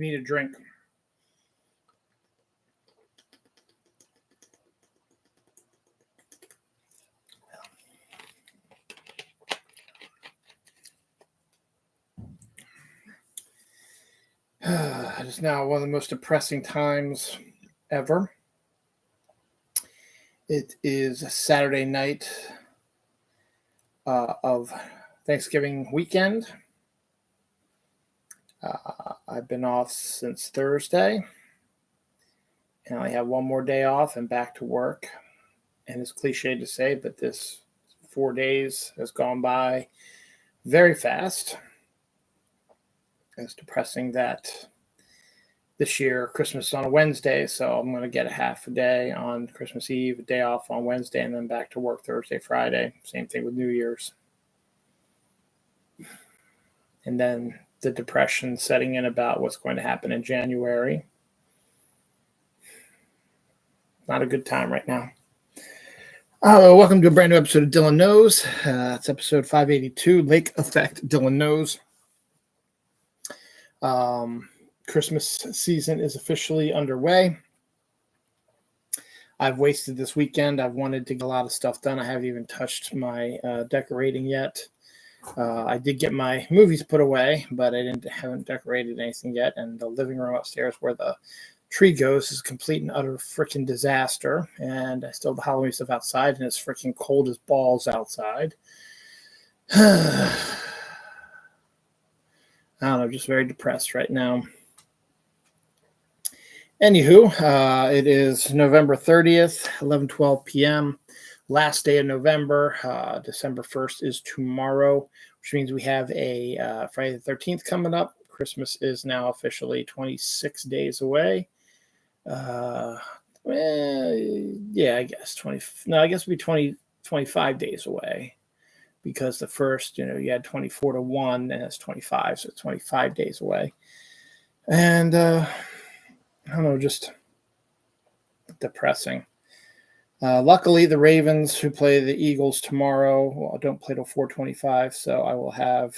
need a drink. It is now one of the most depressing times ever. It is Saturday night of Thanksgiving weekend. I've been off since Thursday, and I have one more day off and back to work. And it's cliche to say, but this 4 days has gone by very fast. It's depressing that this year Christmas is on a Wednesday, so I'm going to get a half a day on Christmas Eve, a day off on Wednesday, and then back to work Thursday, Friday. Same thing with New Year's. And then the depression setting in about what's going to happen in January. Not a good time right now. Welcome to a brand new episode of Dylan Knows. It's episode 582, Lake Effect, Dylan Knows. Christmas season is officially underway. I've wasted this weekend. I've wanted to get a lot of stuff done. I haven't even touched my decorating yet. I did get my movies put away, but I haven't decorated anything yet. And the living room upstairs where the tree goes is a complete and utter freaking disaster. And I still have the Halloween stuff outside, and it's freaking cold as balls outside. I don't know, just very depressed right now. Anywho, it is November 30th, 11:12 p.m., last day of November. December 1st is tomorrow, which means we have a Friday the 13th coming up. Christmas is now officially 26 days away. I guess 20. No, I guess it'll be 25 days away. Because the first, you had 24 to 1, and it's 25, so it's 25 days away. And, I don't know, just depressing. Luckily, the Ravens, who play the Eagles tomorrow, don't play till 4:25, so I will have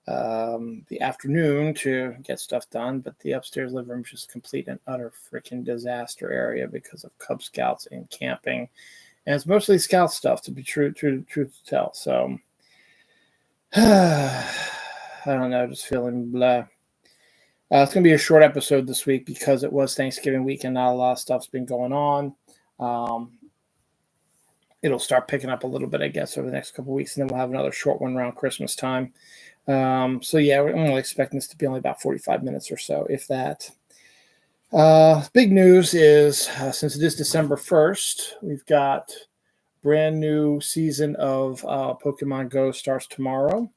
the afternoon to get stuff done. But the upstairs living room is just a complete and utter freaking disaster area because of Cub Scouts and camping. And it's mostly Scout stuff, to be truth to tell. So, I don't know, just feeling blah. It's going to be a short episode this week because it was Thanksgiving week and not a lot of stuff's been going on. It'll start picking up a little bit, I guess, over the next couple of weeks, and then we'll have another short one around Christmas time. I'm only expecting this to be only about 45 minutes or so, if that. Big news is, since it is December 1st, we've got brand new season of Pokemon Go starts tomorrow.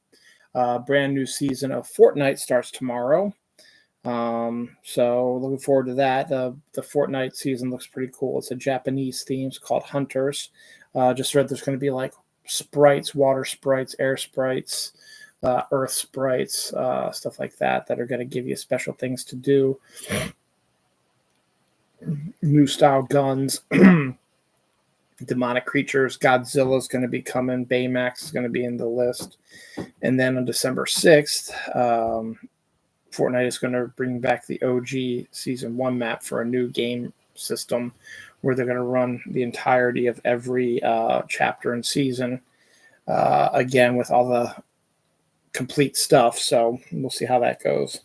Brand new season of Fortnite starts tomorrow. So looking forward to that. The Fortnite season looks pretty cool. It's a Japanese theme. It's called Hunters. Just read there's going to be like sprites, water sprites, air sprites, earth sprites, stuff like that are going to give you special things to do. New style guns, demonic creatures. Godzilla's going to be coming. Baymax is going to be in the list. And then on December 6th, Fortnite is going to bring back the OG Season 1 map for a new game system where they're going to run the entirety of every chapter and season again with all the complete stuff. So we'll see how that goes.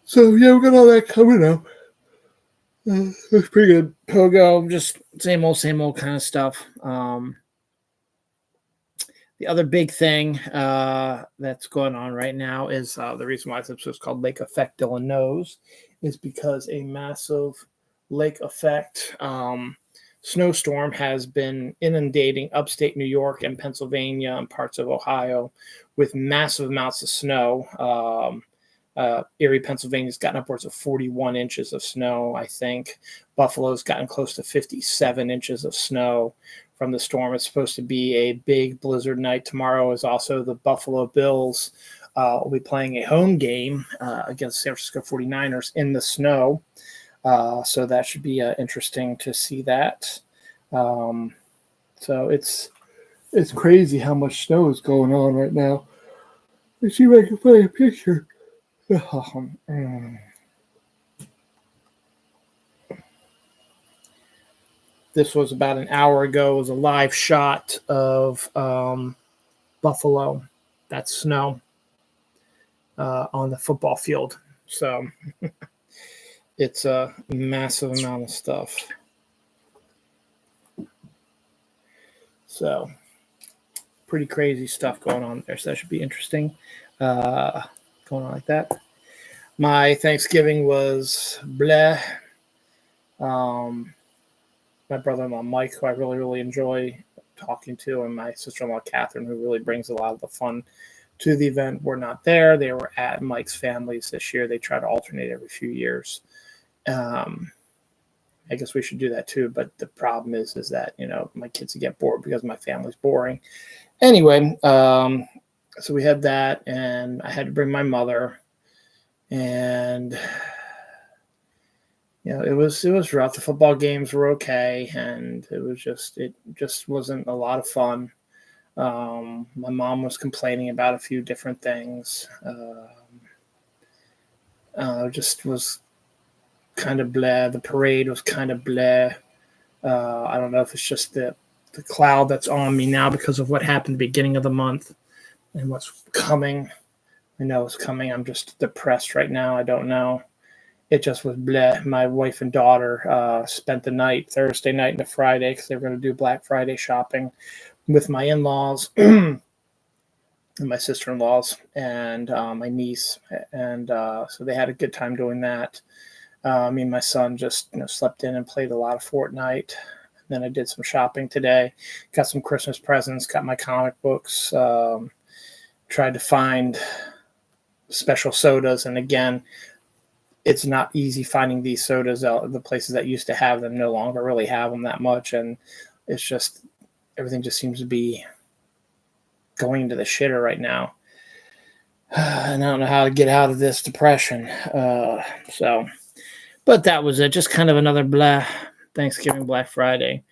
So, yeah, we got all that coming up. Looks pretty good. POGO, just same old kind of stuff. The other big thing that's going on right now is the reason why this episode is called Lake Effect Dylan Knows is because a massive lake effect snowstorm has been inundating upstate New York and Pennsylvania and parts of Ohio with massive amounts of snow. Erie, Pennsylvania's gotten upwards of 41 inches of snow, I think. Buffalo's gotten close to 57 inches of snow from the storm. It's supposed to be a big blizzard night. Tomorrow is also the Buffalo Bills will be playing a home game against San Francisco 49ers in the snow. So that should be interesting to see that. So it's crazy how much snow is going on right now. Let's see if I can find a picture. This was about an hour ago. It was a live shot of Buffalo. That's snow on the football field. So it's a massive amount of stuff. So pretty crazy stuff going on there. So that should be interesting. Going on like that. My Thanksgiving was bleh. My brother-in-law Mike, who I really, really enjoy talking to, and my sister-in-law Catherine, who really brings a lot of the fun to the event, were not there. They were at Mike's family's this year. They try to alternate every few years. I guess we should do that too, but the problem is that my kids get bored because my family's boring. Anyway, so we had that, and I had to bring my mother, and it was rough. The football games were okay, and it just wasn't a lot of fun. My mom was complaining about a few different things. Just was kind of bleh. The parade was kind of bleh. I don't know if it's just the cloud that's on me now because of what happened at the beginning of the month and what's coming. I know it's coming. I'm just depressed right now. I don't know. It just was bleh. My wife and daughter spent the night, Thursday night into Friday, because they were going to do Black Friday shopping with my in-laws and my sister-in-laws and my niece. And so they had a good time doing that. Me and my son just slept in and played a lot of Fortnite. Then I did some shopping today, got some Christmas presents, got my comic books, tried to find special sodas. And again, it's not easy finding these sodas out. The places that used to have them no longer really have them that much. And it's just, everything just seems to be going into the shitter right now. And I don't know how to get out of this depression. But that was it. Just kind of another blah Thanksgiving, Black Friday.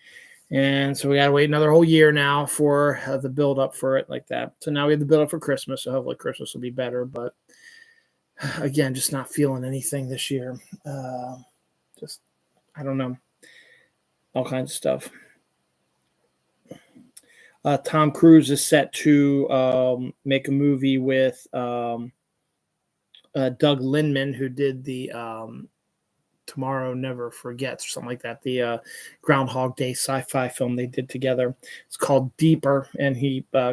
And so we got to wait another whole year now for the build up for it like that. So now we have the build up for Christmas. So hopefully Christmas will be better. But again, just not feeling anything this year. Just, I don't know. All kinds of stuff. Tom Cruise is set to make a movie with Doug Lindman, who did the Tomorrow Never Forgets or something like that. The Groundhog Day sci-fi film they did together. It's called Deeper, and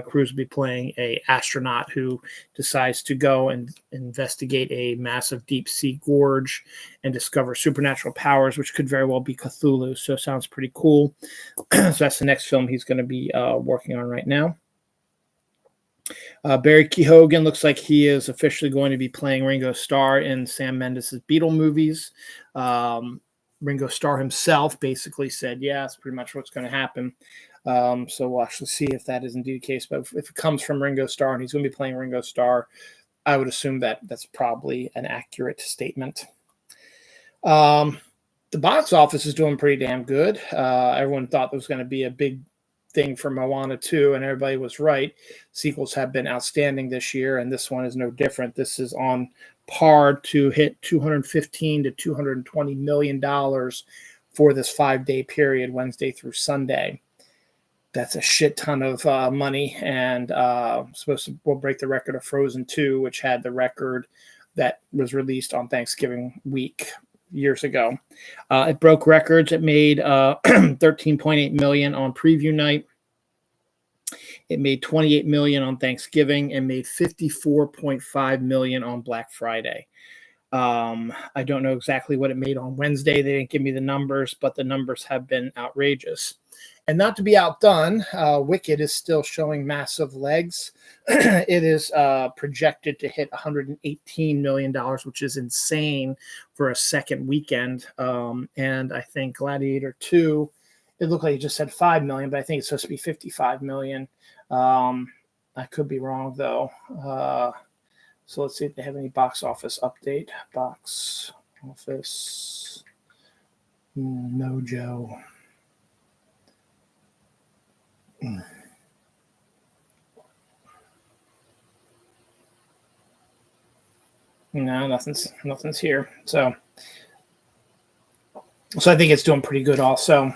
Cruise will be playing a astronaut who decides to go and investigate a massive deep sea gorge and discover supernatural powers, which could very well be Cthulhu. So it sounds pretty cool. So that's the next film he's going to be working on right now. Barry Keoghan looks like he is officially going to be playing Ringo Starr in Sam Mendes' Beatle movies. Ringo Starr himself basically said, yeah, that's pretty much what's going to happen. So we'll actually see if that is indeed the case. But if it comes from Ringo Starr and he's going to be playing Ringo Starr, I would assume that that's probably an accurate statement. The box office is doing pretty damn good. Everyone thought there was going to be a big thing for Moana 2, and everybody was right. Sequels have been outstanding this year, and this one is no different. This is on par to hit $215 to $220 million for this 5-day period, Wednesday through Sunday. That's a shit ton of money, and will break the record of Frozen 2, which had the record that was released on Thanksgiving week years ago. It broke records. It made $13.8 million on preview night. It made $28 million on Thanksgiving and made $54.5 million on Black Friday. I don't know exactly what it made on Wednesday. They didn't give me the numbers, but the numbers have been outrageous. And not to be outdone, Wicked is still showing massive legs. It is projected to hit $118 million, which is insane for a second weekend. And I think Gladiator 2, it looked like it just said $5 million, but I think it's supposed to be $55 million. I could be wrong, though. So let's see if they have any box office update. Box office Mojo. No, nothing's here. So I think it's doing pretty good also.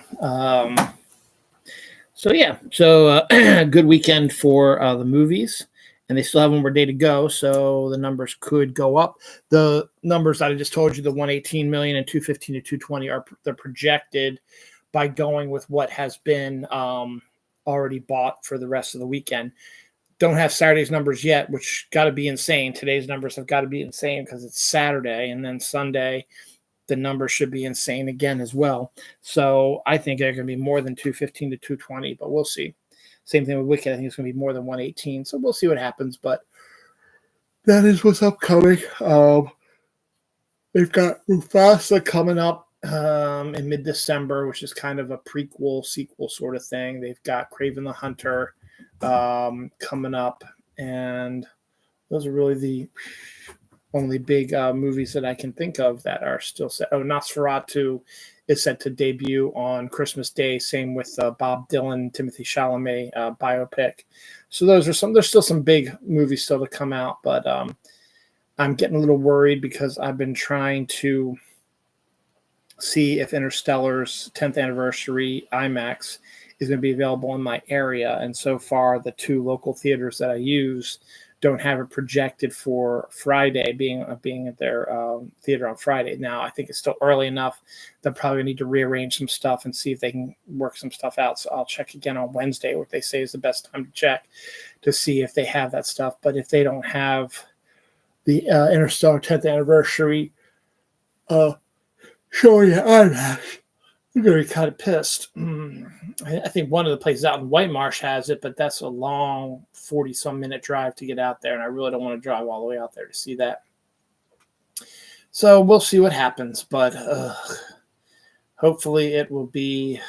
So yeah, so good weekend for the movies, and they still have one more day to go, so the numbers could go up. The numbers that I just told you, the 118 million and 215 to 220, they're projected by going with what has been already bought for the rest of the weekend. Don't have Saturday's numbers yet, which got to be insane. Today's numbers have got to be insane because it's Saturday, and then Sunday the numbers should be insane again as well. So I think they're going to be more than 215 to 220, but we'll see. Same thing with Wicked. I think it's going to be more than 118. So we'll see what happens, but that is what's upcoming. They've got Mufasa coming up in mid-December, which is kind of a prequel, sequel sort of thing. They've got Kraven the Hunter coming up, and those are really the only big movies that I can think of that are still set. Oh, Nosferatu is set to debut on Christmas Day. Same with Bob Dylan, Timothy Chalamet biopic. So there's still some big movies still to come out, but I'm getting a little worried because I've been trying to see if Interstellar's 10th anniversary IMAX is going to be available in my area. And so far, the two local theaters that I use don't have it projected for Friday, being at their theater on Friday. Now, I think it's still early enough. They'll probably need to rearrange some stuff and see if they can work some stuff out. So I'll check again on Wednesday, what they say is the best time to check to see if they have that stuff. But if they don't have the Interstellar 10th anniversary showing at IMAX, I'm going to be kind of pissed. I think one of the places out in White Marsh has it, but that's a long 40-some minute drive to get out there, and I really don't want to drive all the way out there to see that. So we'll see what happens, but hopefully it will be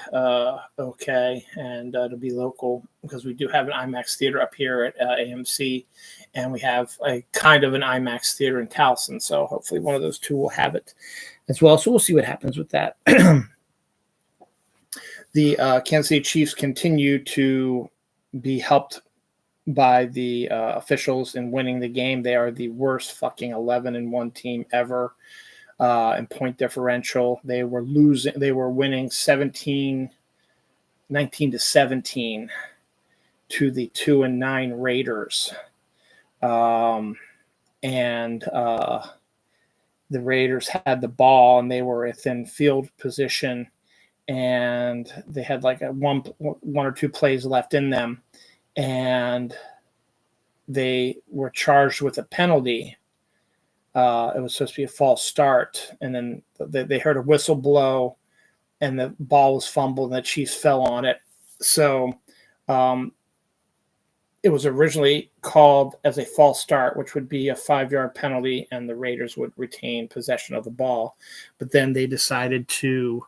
okay, and it'll be local because we do have an IMAX theater up here at AMC, and we have a kind of an IMAX theater in Towson, so hopefully one of those two will have it as well. So we'll see what happens with that. The Kansas City Chiefs continue to be helped by the officials in winning the game. They are the worst fucking 11-1 team ever in point differential. They were winning 19 to 17 to the 2-9 Raiders. And the Raiders had the ball and they were within field position, and they had like one or two plays left in them, and they were charged with a penalty. It was supposed to be a false start, and then they heard a whistle blow, and the ball was fumbled, and the Chiefs fell on it. So it was originally called as a false start, which would be a 5-yard penalty, and the Raiders would retain possession of the ball. But then they decided to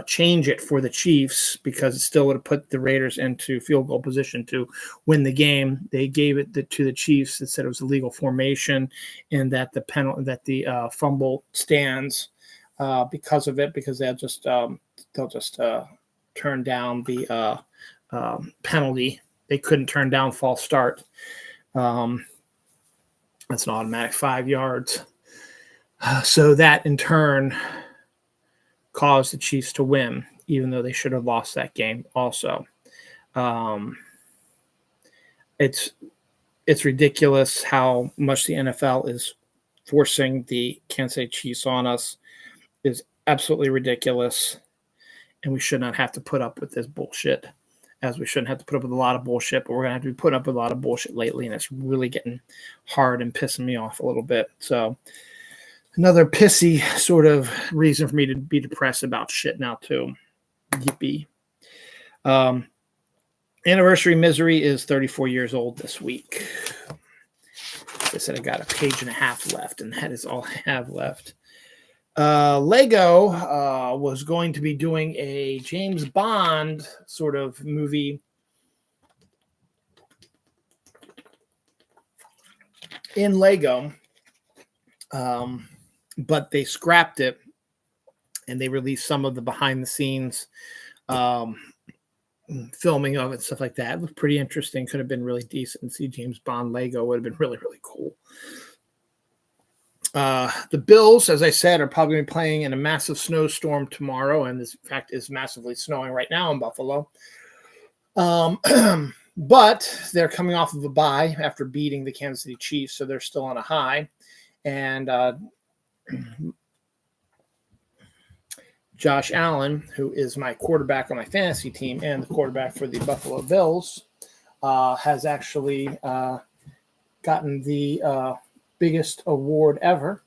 change it for the Chiefs because it still would have put the Raiders into field goal position to win the game. They gave it to the Chiefs and said it was a legal formation, and that the fumble stands because of it, because they'll just turn down the penalty. They couldn't turn down false start. That's an automatic 5 yards. So that in turn caused the Chiefs to win, even though they should have lost that game also. It's ridiculous how much the NFL is forcing the Kansas City Chiefs on us. It's absolutely ridiculous, and we should not have to put up with this bullshit, as we shouldn't have to put up with a lot of bullshit, but we're going to have to be putting up with a lot of bullshit lately, and it's really getting hard and pissing me off a little bit. So another pissy sort of reason for me to be depressed about shit now too. Yippee. Anniversary Misery is 34 years old this week. I said I got a page and a half left, and that is all I have left. Lego was going to be doing a James Bond sort of movie in Lego, but they scrapped it, and they released some of the behind-the-scenes filming of it and stuff like that. It was pretty interesting. Could have been really decent. And see James Bond Lego would have been really, really cool. The Bills, as I said, are probably going to be playing in a massive snowstorm tomorrow, and this, in fact, is massively snowing right now in Buffalo. But they're coming off of a bye after beating the Kansas City Chiefs, so they're still on a high. And Josh Allen, who is my quarterback on my fantasy team and the quarterback for the Buffalo Bills, has actually gotten the biggest award ever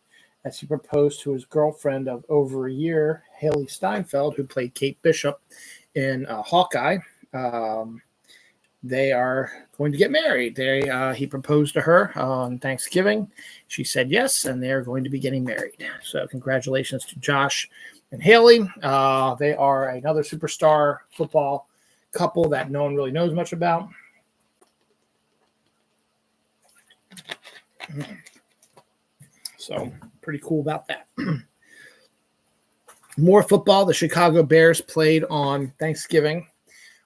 as he proposed to his girlfriend of over a year, Haley Steinfeld, who played Kate Bishop in Hawkeye. They are going to get married. He proposed to her on Thanksgiving. She said yes, and they're going to be getting married. So congratulations to Josh and Haley. They are another superstar football couple that no one really knows much about. So pretty cool about that. More football. The Chicago Bears played on Thanksgiving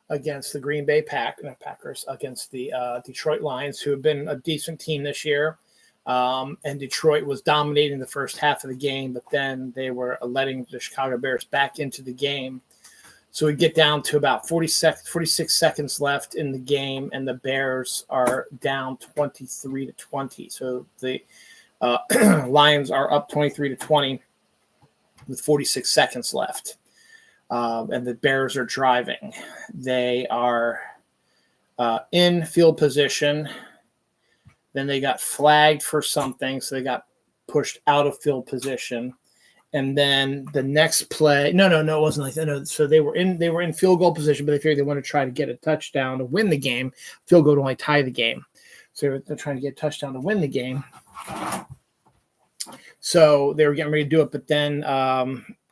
against the Green Bay Packers, against the Detroit Lions, who have been a decent team this year. And Detroit was dominating the first half of the game, but then they were letting the Chicago Bears back into the game. So we get down to about 46 seconds left in the game, and the Bears are down 23-20. So the Lions are up 23-20 with 46 seconds left. And the Bears are driving. They are in field position. Then they got flagged for something, so they got pushed out of field position. And then the next play, no, it wasn't like that. No, so they were in field goal position, but they figured they want to try to get a touchdown to win the game. Field goal to only tie the game. So they're trying to get a touchdown to win the game. So they were getting ready to do it, but then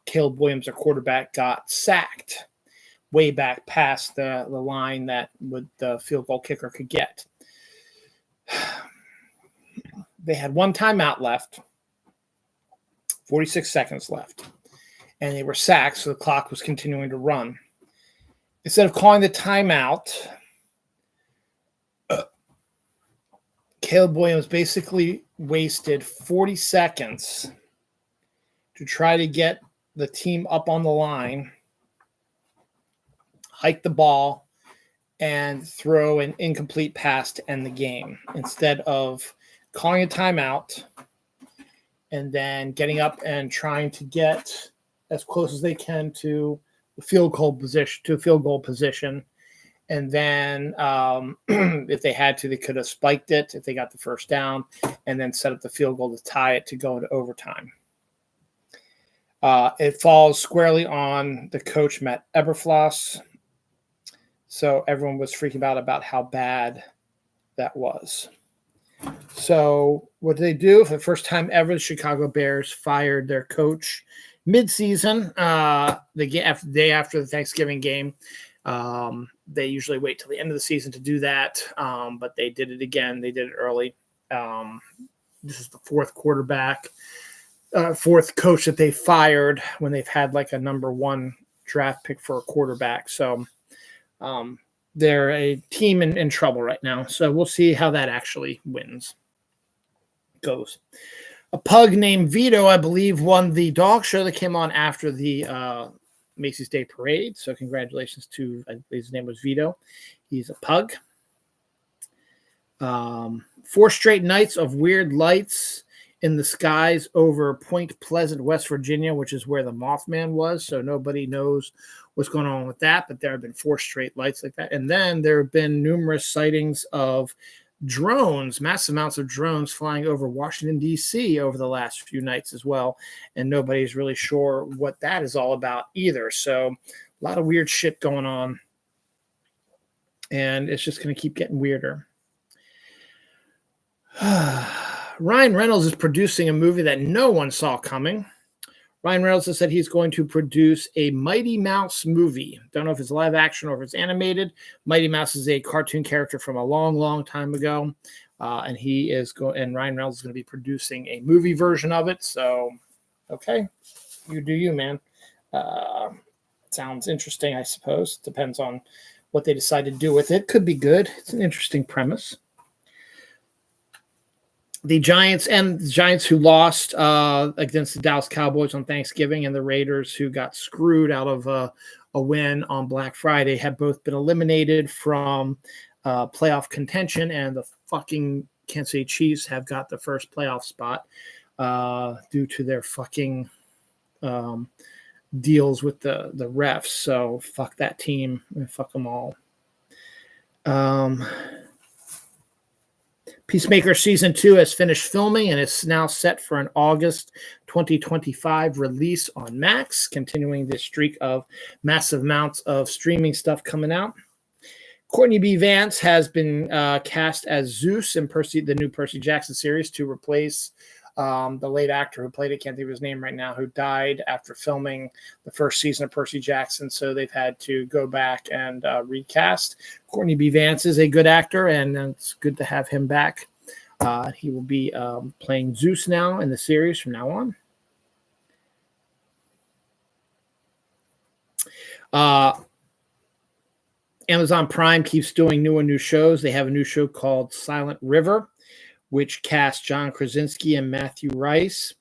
Caleb Williams, their quarterback, got sacked way back past the line that the field goal kicker could get. They had one timeout left, 46 seconds left, and they were sacked, so the clock was continuing to run. Instead of calling the timeout, Caleb Williams basically wasted 40 seconds to try to get the team up on the line, hike the ball, and throw an incomplete pass to end the game instead of calling a timeout and then getting up and trying to get as close as they can to the field goal position. And then if they had to, they could have spiked it if they got the first down and then set up the field goal to tie it to go into overtime. It falls squarely on the coach, Matt Eberfloss. So everyone was freaking out about how bad that was. So what did they do? For the first time ever, the Chicago Bears fired their coach mid-season, the day after the Thanksgiving game. They usually wait till the end of the season to do that, but they did it again. They did it early. This is the fourth coach that they fired when they've had like a number one draft pick for a quarterback. So they're a team in trouble right now. So we'll see how that actually goes. A pug named Vito, I believe, won the dog show that came on after the Macy's Day Parade. So congratulations to, I believe his name was Vito. He's a pug. 4 straight nights of weird lights in the skies over Point Pleasant, West Virginia, which is where the Mothman was. So nobody knows what's going on with that, but there have been 4 straight lights like that. And then there have been numerous sightings of drones, massive amounts of drones flying over Washington, D.C. over the last few nights as well. And nobody's really sure what that is all about either. So a lot of weird shit going on. And it's just going to keep getting weirder. Ryan Reynolds is producing a movie that no one saw coming. Ryan Reynolds has said he's going to produce a Mighty Mouse movie. Don't know if it's live action or if it's animated. Mighty Mouse is a cartoon character from a long, long time ago. And Ryan Reynolds is going to be producing a movie version of it. So, okay, you do you, man. Sounds interesting, I suppose. Depends on what they decide to do with it. Could be good. It's an interesting premise. the Giants who lost against the Dallas Cowboys on Thanksgiving, and the Raiders who got screwed out of a win on Black Friday, have both been eliminated from playoff contention, and the fucking Kansas City Chiefs have got the first playoff spot due to their fucking deals with the refs. So fuck that team and fuck them all. Peacemaker Season 2 has finished filming and is now set for an August 2025 release on Max, continuing the streak of massive amounts of streaming stuff coming out. Courtney B. Vance has been cast as Zeus in the new Percy Jackson series to replace the late actor who played it, can't think of his name right now, who died after filming the first season of Percy Jackson. So they've had to go back and recast. Courtney B. Vance is a good actor, and it's good to have him back. He will be playing Zeus now in the series from now on. Amazon Prime keeps doing new shows. They have a new show called Silent River, which cast John Krasinski and Matthew Rise.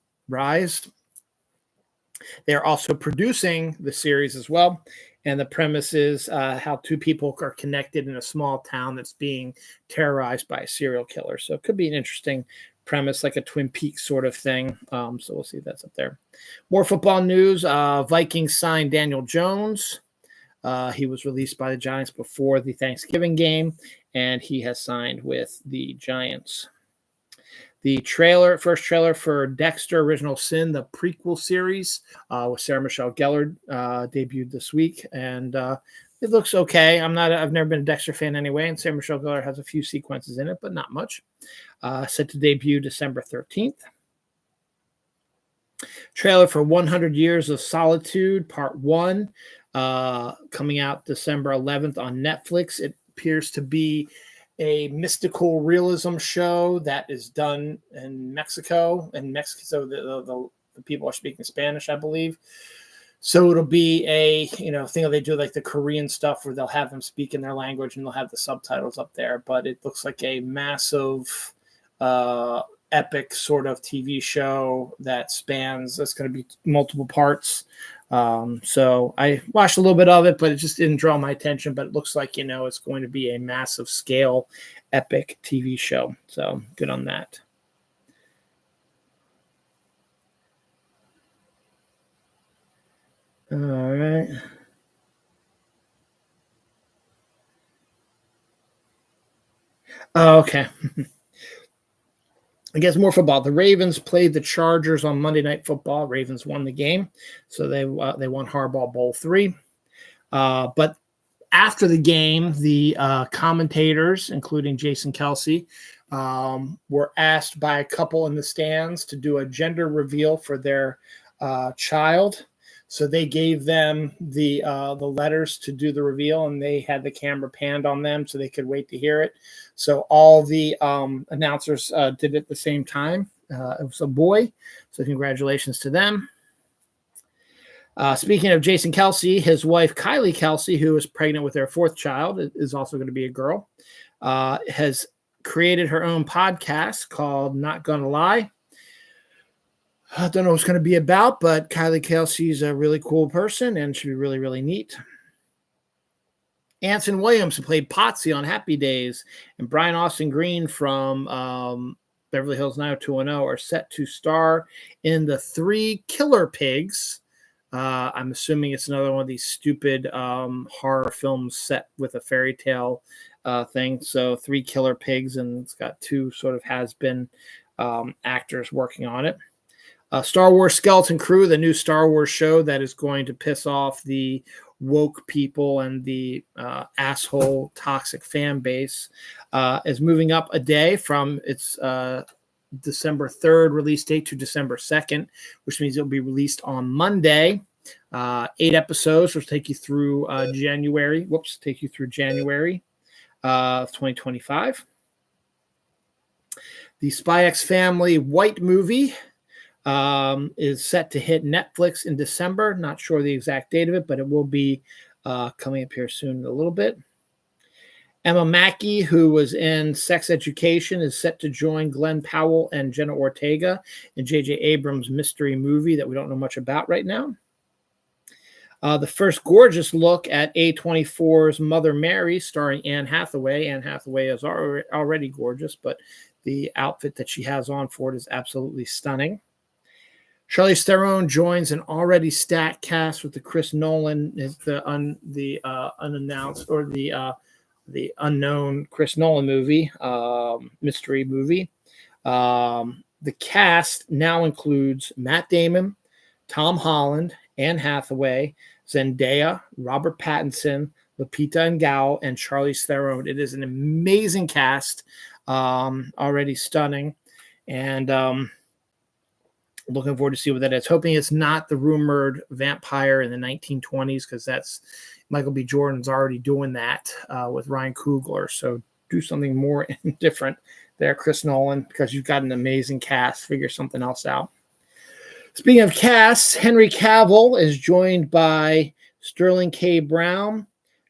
They're also producing the series as well. And the premise is how two people are connected in a small town that's being terrorized by a serial killer. So it could be an interesting premise, like a Twin Peaks sort of thing. So we'll see if that's up there. More football news. Vikings signed Daniel Jones. He was released by the Giants before the Thanksgiving game, and he has signed with the Giants. The first trailer for Dexter Original Sin, the prequel series with Sarah Michelle Gellar, debuted this week, and it looks okay. I've never been a Dexter fan anyway, and Sarah Michelle Gellar has a few sequences in it, but not much. Set to debut December 13th. Trailer for 100 Years of Solitude, Part 1, coming out December 11th on Netflix. It appears to be a mystical realism show that is done in Mexico. So the people are speaking Spanish, I believe. So it'll be a thing that they do like the Korean stuff where they'll have them speak in their language and they'll have the subtitles up there. But it looks like a massive epic sort of TV show that's going to be multiple parts. So I watched a little bit of it, but it just didn't draw my attention. But it looks like, it's going to be a massive scale epic TV show. So good on that. All right. Oh, okay. I guess more football. The Ravens played the Chargers on Monday Night Football. Ravens won the game, so they won Harbaugh Bowl 3. But after the game, the commentators, including Jason Kelsey, were asked by a couple in the stands to do a gender reveal for their child. So they gave them the letters to do the reveal, and they had the camera panned on them so they could wait to hear it. So all the announcers did it at the same time. It was a boy, so congratulations to them. Speaking of Jason Kelsey, his wife Kylie Kelsey, who is pregnant with their fourth child, is also going to be a girl, has created her own podcast called Not Gonna Lie. I don't know what it's going to be about, but Kylie Kelsey's a really cool person and should be really, really neat. Anson Williams, who played Potsy on Happy Days, and Brian Austin Green from Beverly Hills 90210 are set to star in the Three Killer Pigs. I'm assuming it's another one of these stupid horror films set with a fairy tale thing. So Three Killer Pigs, and it's got two sort of has-been actors working on it. Star Wars Skeleton Crew, the new Star Wars show that is going to piss off the woke people and the asshole toxic fan base, is moving up a day from its December 3rd release date to December 2nd, which means it'll be released on Monday. 8 episodes, which take you through January of 2025. The Spy X Family White movie is set to hit Netflix in December. Not sure the exact date of it, but it will be coming up here soon in a little bit. Emma Mackey, who was in Sex Education, is set to join Glenn Powell and Jenna Ortega in J.J. Abrams' mystery movie that we don't know much about right now. The first gorgeous look at A24's Mother Mary, starring Anne Hathaway. Anne Hathaway is already gorgeous, but the outfit that she has on for it is absolutely stunning. Charlize Theron joins an already stacked cast with the Chris Nolan, is the unannounced or the unknown Chris Nolan movie, mystery movie. The cast now includes Matt Damon, Tom Holland, Anne Hathaway, Zendaya, Robert Pattinson, Lupita Nyong'o, and Charlize Theron. It is an amazing cast, already stunning, and looking forward to see what that is. Hoping it's not the rumored vampire in the 1920s, because that's Michael B. Jordan's already doing that with Ryan Coogler. So do something more different there, Chris Nolan, because you've got an amazing cast. Figure something else out. Speaking of casts, Henry Cavill is joined by Sterling K. Brown,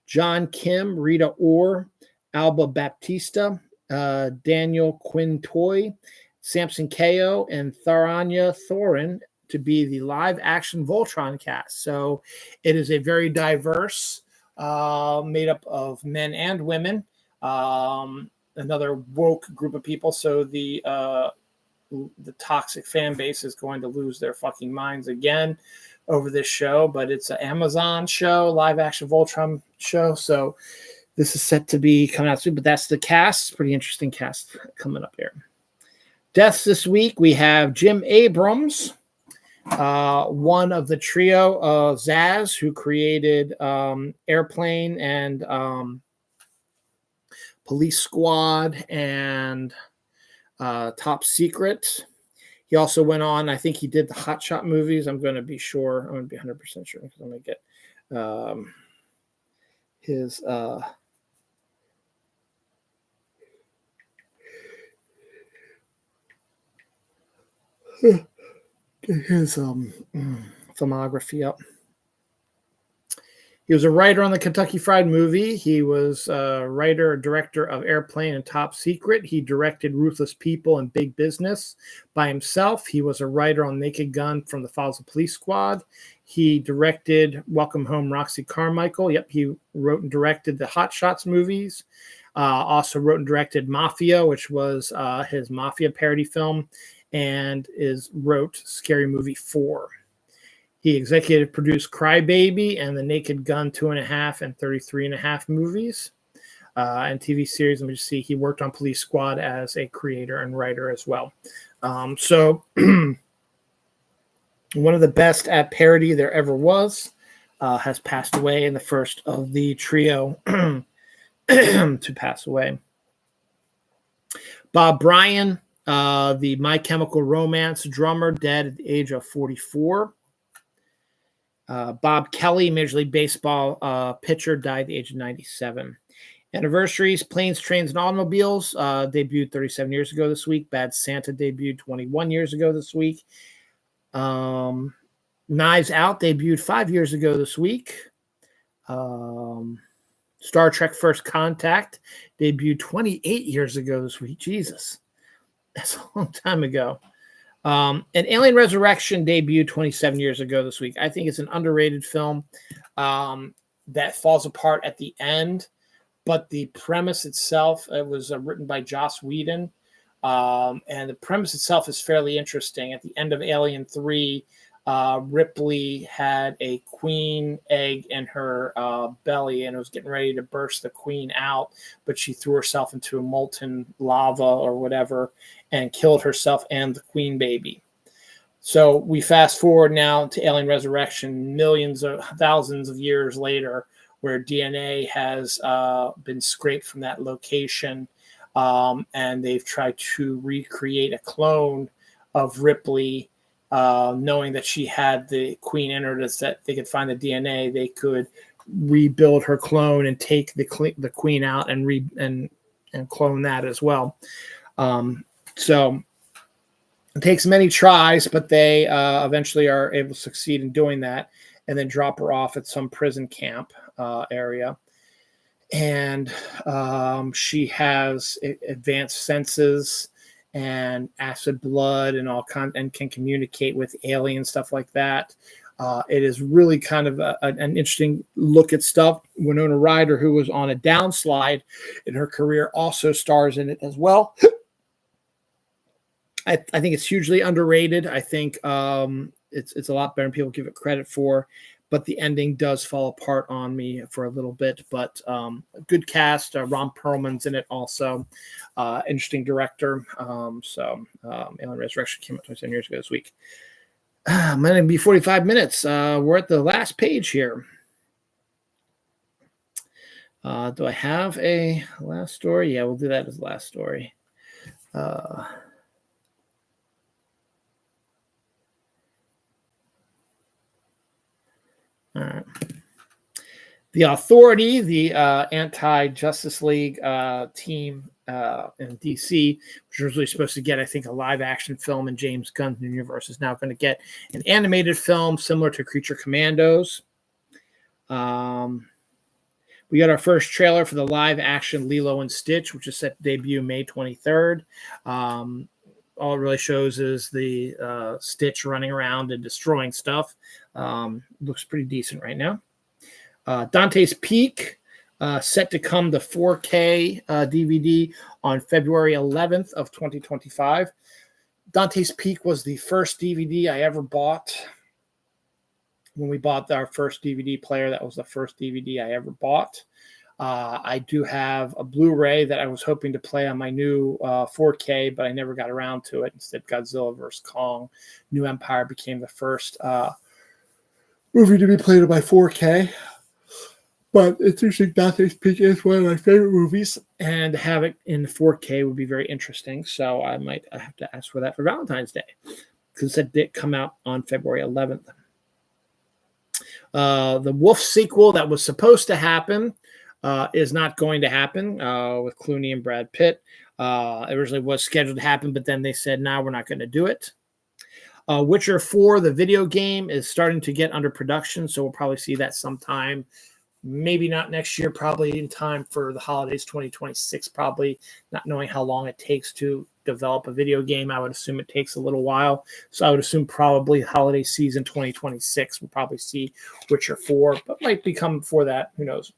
John Kim, Rita Ora, Alba Baptista, Daniel Quintoy, Samson Kayo, and Tharanya Thorin to be the live-action Voltron cast. So it is a very diverse, made up of men and women, another woke group of people. So the toxic fan base is going to lose their fucking minds again over this show, but it's an Amazon show, live action Voltron show. So this is set to be coming out soon, but that's the cast. Pretty interesting cast coming up here. Deaths this week, we have Jim Abrams, one of the trio of Zaz, who created Airplane and Police Squad and Top Secret. He also went on, I think he did the Hot Shot movies. I'm going to be sure. I'm going to be 100% sure because I'm going to get his filmography up. He was a writer on the Kentucky Fried Movie. He was a writer, director of Airplane and Top Secret. He directed Ruthless People and Big Business by himself. He was a writer on Naked Gun from the Files of Police Squad. He directed Welcome Home, Roxy Carmichael. Yep, he wrote and directed the Hot Shots movies. Also wrote and directed Mafia, which was his Mafia parody film, and wrote Scary Movie 4. He executive produced Crybaby and The Naked Gun 2.5 and 33.5 movies and TV series. Let me just see. He worked on Police Squad as a creator and writer as well. So one of the best at parody there ever was has passed away in the first of the trio to pass away. Bob Bryan, the My Chemical Romance drummer, dead at the age of 44. Bob Kelly, Major League Baseball pitcher, died at the age of 97. Anniversaries, Planes, Trains, and Automobiles debuted 37 years ago this week. Bad Santa debuted 21 years ago this week. Knives Out debuted 5 years ago this week. Star Trek First Contact debuted 28 years ago this week. Jesus, that's a long time ago. And Alien Resurrection debuted 27 years ago this week. I think it's an underrated film that falls apart at the end, but the premise itself, it was written by Joss Whedon, and the premise itself is fairly interesting. At the end of Alien 3, Ripley had a queen egg in her belly, and it was getting ready to burst the queen out, but she threw herself into a molten lava or whatever and killed herself and the queen baby. So we fast forward now to Alien Resurrection, thousands of years later, where DNA has been scraped from that location, and they've tried to recreate a clone of Ripley, knowing that she had the queen in her, that they could find the DNA, they could rebuild her clone and take the queen out and clone that as well. So it takes many tries, but they eventually are able to succeed in doing that, and then drop her off at some prison camp area. and she has advanced senses and acid blood and and can communicate with aliens, stuff like that. It is really kind of an interesting look at stuff. Winona Ryder, who was on a downslide in her career, also stars in it as well. I think it's hugely underrated. I think it's a lot better than people give it credit for, but the ending does fall apart on me for a little bit. But good cast. Ron Perlman's in it also. Interesting director. Alien Resurrection came out 27 years ago this week. I'm going to be 45 minutes. We're at the last page here. Do I have a last story? Yeah, we'll do that as last story. All right. The Authority, the anti-Justice League team in DC, which was really supposed to get, I think, a live-action film in James Gunn's universe, is now going to get an animated film similar to Creature Commandos. We got our first trailer for the live-action Lilo and Stitch, which is set to debut May 23rd. All it really shows is the Stitch running around and destroying stuff. Looks pretty decent right now. Dante's Peak, set to come to 4K DVD on February 11th of 2025. Dante's Peak was the first DVD I ever bought. When we bought our first DVD player, that was the first DVD I ever bought. I do have a Blu-ray that I was hoping to play on my new 4K, but I never got around to it. Instead, Godzilla vs. Kong, New Empire became the first movie to be played on my 4K. But it's interesting. Dante's Peak is one of my favorite movies, and have it in 4K would be very interesting. So I have to ask for that for Valentine's Day, because it did come out on February 11th. The Wolf sequel that was supposed to happen is not going to happen with Clooney and Brad Pitt. It originally was scheduled to happen, but then they said, no, we're not going to do it. Witcher 4, the video game, is starting to get under production, so we'll probably see that sometime. Maybe not next year, probably in time for the holidays 2026, probably, not knowing how long it takes to develop a video game. I would assume it takes a little while. So I would assume probably holiday season 2026, we'll probably see Witcher 4, but might be coming before that. Who knows?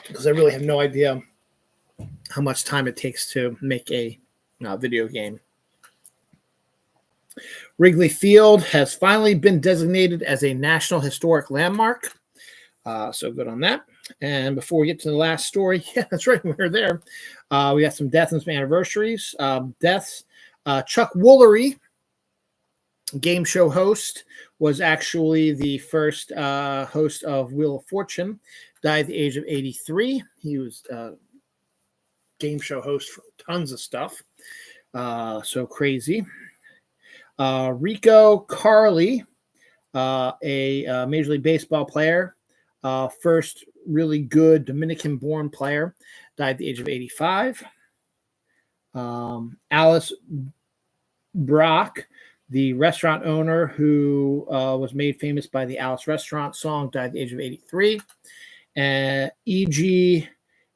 Because I really have no idea how much time it takes to make a video game. Wrigley Field has finally been designated as a National Historic Landmark. So good on that. And before we get to the last story, yeah, that's right, we're there. We got some deaths and some anniversaries. Deaths. Chuck Woolery, game show host, was actually the first host of Wheel of Fortune. Died at the age of 83. He was game show host for tons of stuff. So crazy. Rico Carly, a Major League Baseball player, first really good Dominican-born player, died at the age of 85. Alice Brock, the restaurant owner who was made famous by the Alice Restaurant song, died at the age of 83. E.G.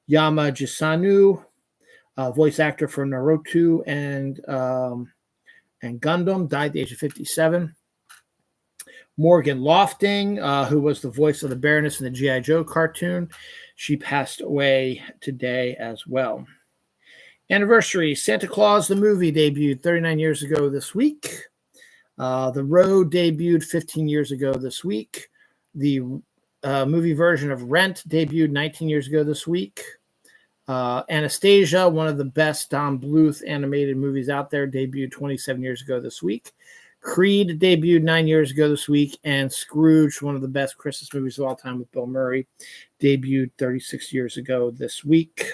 Yamajisanu, voice actor for Naruto and Gundam, died at the age of 57. Morgan Lofting, who was the voice of the Baroness in the G.I. Joe cartoon, she passed away today as well. Anniversary, Santa Claus the movie debuted 39 years ago this week. The Road debuted 15 years ago this week. The movie version of Rent debuted 19 years ago this week. Anastasia, one of the best Don Bluth animated movies out there, debuted 27 years ago this week. Creed debuted 9 years ago this week. And Scrooge, one of the best Christmas movies of all time with Bill Murray, debuted 36 years ago this week.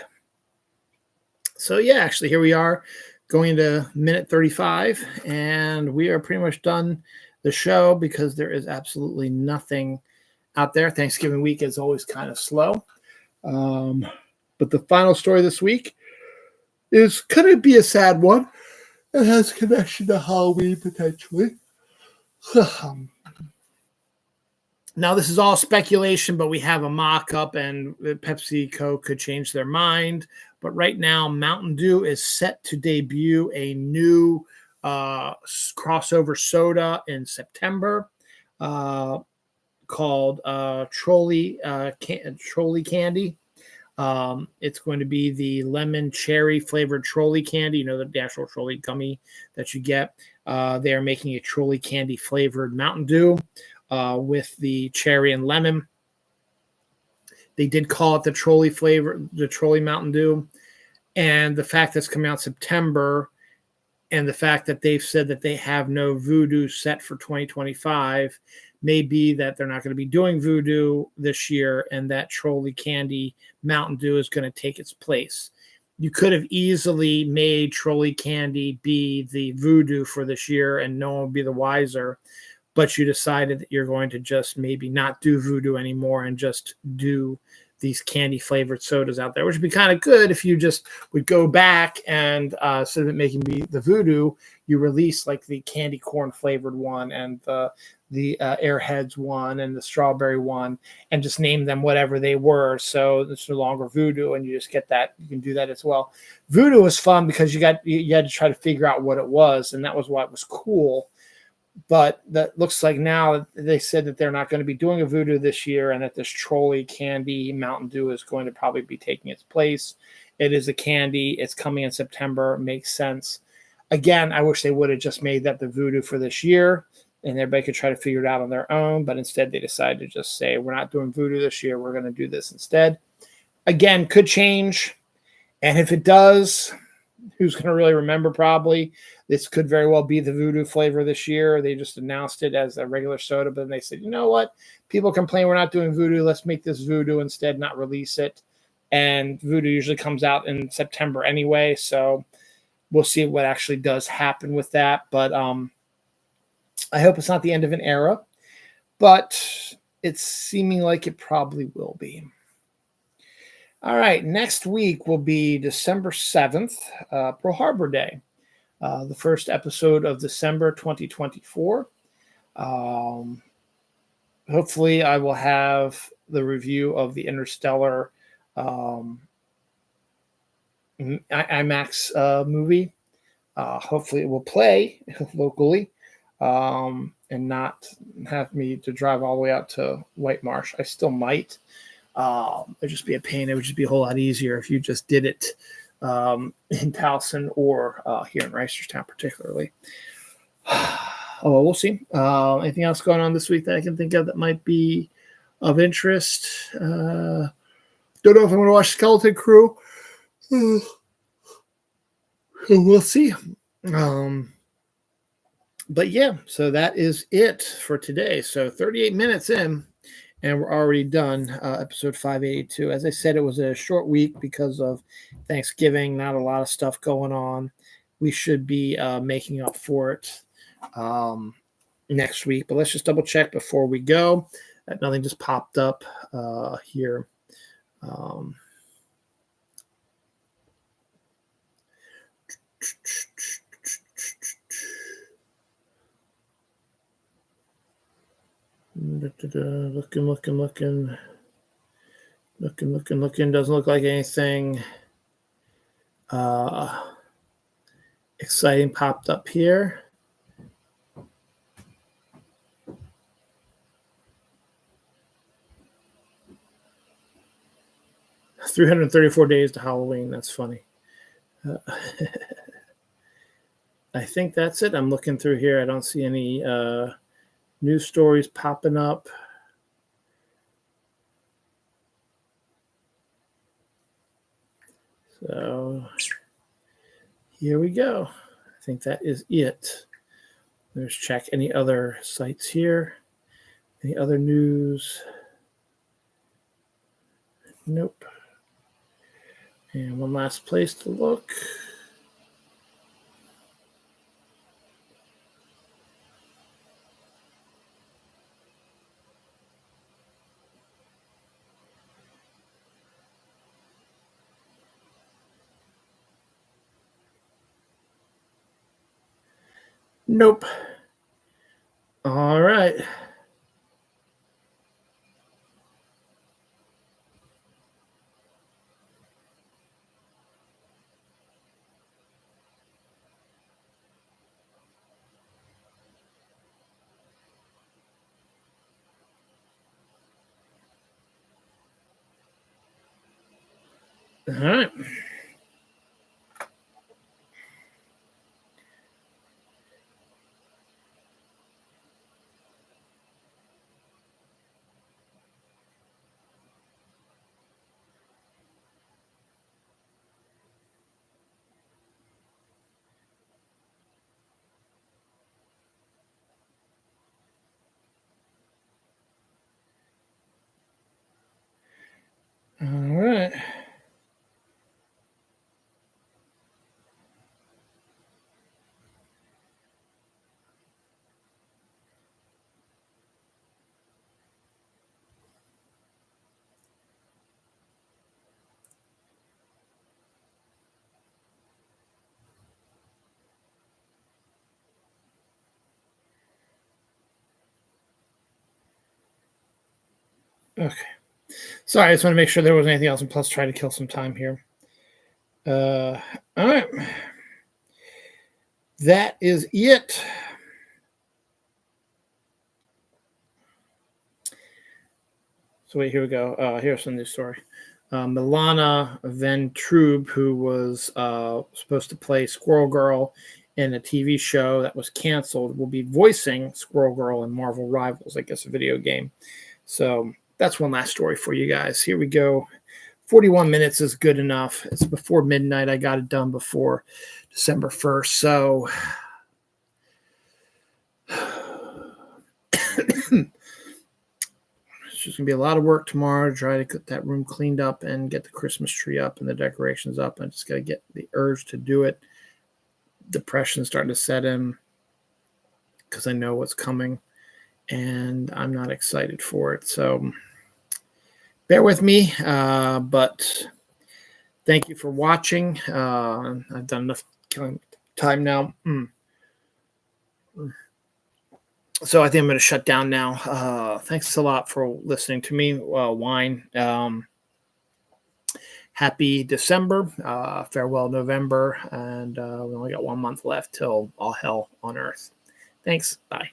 So, yeah, actually, here we are going into minute 35, and we are pretty much done the show because there is absolutely nothing out there. Thanksgiving week is always kind of slow. But the final story this week is going to be a sad one. It has connection to Halloween, potentially. Now, this is all speculation, but we have a mock up, and PepsiCo could change their mind. But right now, Mountain Dew is set to debut a new crossover soda in September called Trolley Candy. It's going to be the lemon cherry flavored trolley candy, the actual trolley gummy that you get. They are making a trolley candy flavored Mountain Dew with the cherry and lemon. They did call it the trolley flavor, the trolley Mountain Dew. And the fact that's coming out September, and the fact that they've said that they have no Voodoo set for 2025 may be that they're not going to be doing Voodoo this year, and that trolley candy Mountain Dew is going to take its place. You could have easily made trolley candy be the Voodoo for this year, and no one would be the wiser. But you decided that you're going to just maybe not do Voodoo anymore and just do these candy flavored sodas out there, which would be kind of good if you just would go back and instead of making the Voodoo, you release like the candy corn flavored one and the Airheads one and the strawberry one, and just name them whatever they were. So it's no longer Voodoo, and you just get that. You can do that as well. Voodoo was fun because you had to try to figure out what it was, and that was why it was cool. But that looks like now they said that they're not going to be doing a Voodoo this year, and that this trolley candy Mountain Dew is going to probably be taking its place. It is a candy. It's coming in September. It makes sense. Again, I wish they would have just made that the Voodoo for this year, and everybody could try to figure it out on their own. But instead, they decided to just say, we're not doing Voodoo this year. We're going to do this instead. Again, could change. And if it does, who's going to really remember? Probably. This could very well be the Voodoo flavor this year. They just announced it as a regular soda, but then they said, you know what? People complain we're not doing Voodoo. Let's make this Voodoo instead, not release it. And Voodoo usually comes out in September anyway, so we'll see what actually does happen with that. But I hope it's not the end of an era, but it's seeming like it probably will be. All right, next week will be December 7th, Pearl Harbor Day. The first episode of December 2024. Hopefully, I will have the review of the Interstellar IMAX movie. Hopefully, it will play locally and not have me to drive all the way out to White Marsh. I still might. It'd just be a pain. It would just be a whole lot easier if you just did it in Towson or here in Reisterstown particularly. Oh, we'll see. Anything else going on this week that I can think of that might be of interest? Don't know if I'm going to watch Skeleton Crew. We'll see. But yeah, so that is it for today. So 38 minutes in, and we're already done. Episode 582. As I said, it was a short week because of Thanksgiving. Not a lot of stuff going on. We should be making up for it next week. But let's just double check before we go. Nothing just popped up here. Looking. Doesn't look like anything exciting popped up here. $334 days to Halloween. That's funny. I think that's it. I'm looking through here. I don't see any news stories popping up. So here we go. I think that is it. Let's check any other sites here. Any other news? Nope. And one last place to look. Nope. All right. All right. All right. Okay. Sorry, I just want to make sure there wasn't anything else, and plus try to kill some time here. All right. That is it. So wait, here we go. Here's some news story. Milana Ventrube, who was supposed to play Squirrel Girl in a TV show that was canceled, will be voicing Squirrel Girl in Marvel Rivals, I guess a video game. So that's one last story for you guys. Here we go. 41 minutes is good enough. It's before midnight. I got it done before December 1st. So it's just going to be a lot of work tomorrow to try to get that room cleaned up and get the Christmas tree up and the decorations up. I just got to get the urge to do it. Depression starting to set in because I know what's coming and I'm not excited for it. So bear with me, but thank you for watching. I've done enough killing time now. So I think I'm going to shut down now. Thanks a lot for listening to me. Wine. Happy December. Farewell November. And we only got 1 month left till all hell on earth. Thanks. Bye.